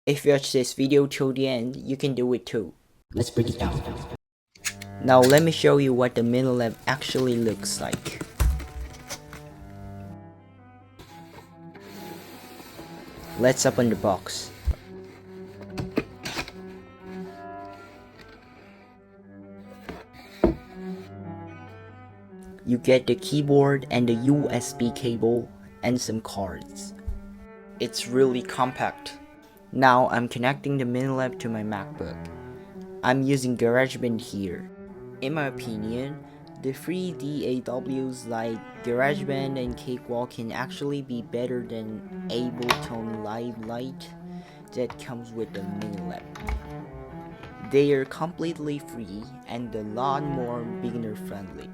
If you watch this video till the end, you can do it too. Let's break it down. Now let me show you what the MiniLab actually looks like. Let's open the box. You get the keyboard and the USB cable and some cards. It's really compact. Now I'm connecting the MiniLab to my MacBook. I'm using GarageBand here. In my opinion, the free DAWs like GarageBand and Cakewalk can actually be better than Ableton Live Lite that comes with the MiniLab. They are completely free and a lot more beginner friendly.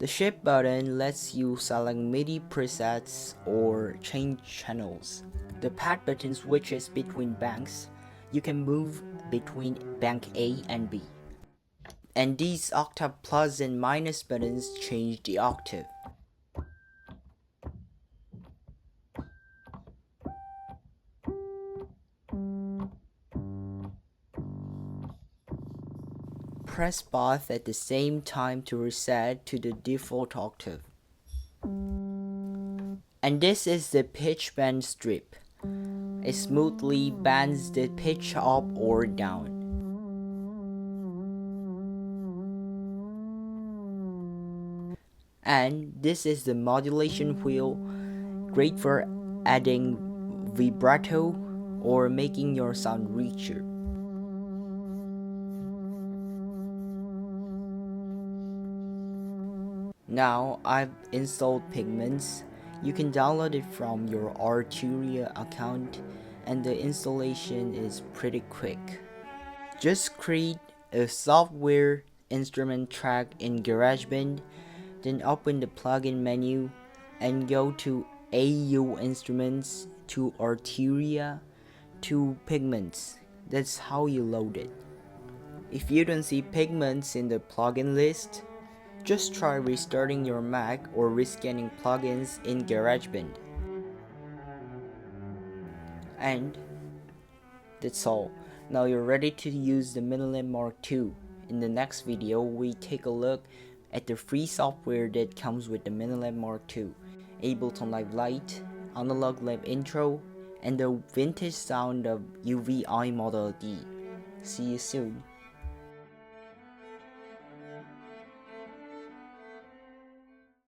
The Shape button lets you select MIDI presets or change channels. The Pad button switches between banks. You can move between bank A and B. And these octave plus and minus buttons change the octave. Press both at the same time to reset to the default octave. And this is the pitch bend strip. It smoothly bends the pitch up or down. And this is the modulation wheel, great for adding vibrato or making your sound richer. Now I've installed Pigments. You can download it from your Arturia account and the installation is pretty quick. Just create a software instrument track in GarageBand, then open the plugin menu and go to AU Instruments to Arturia to Pigments. That's how you load it. If you don't see Pigments in the plugin list, just try restarting your Mac or rescanning plugins in GarageBand. And that's all. Now you're ready to use the MiniLab MkII. In the next video, we take a look at the free software that comes with the MiniLab MkII, Ableton Live Lite, Analog Lab Intro, and the vintage sound of UVI Model D. See you soon.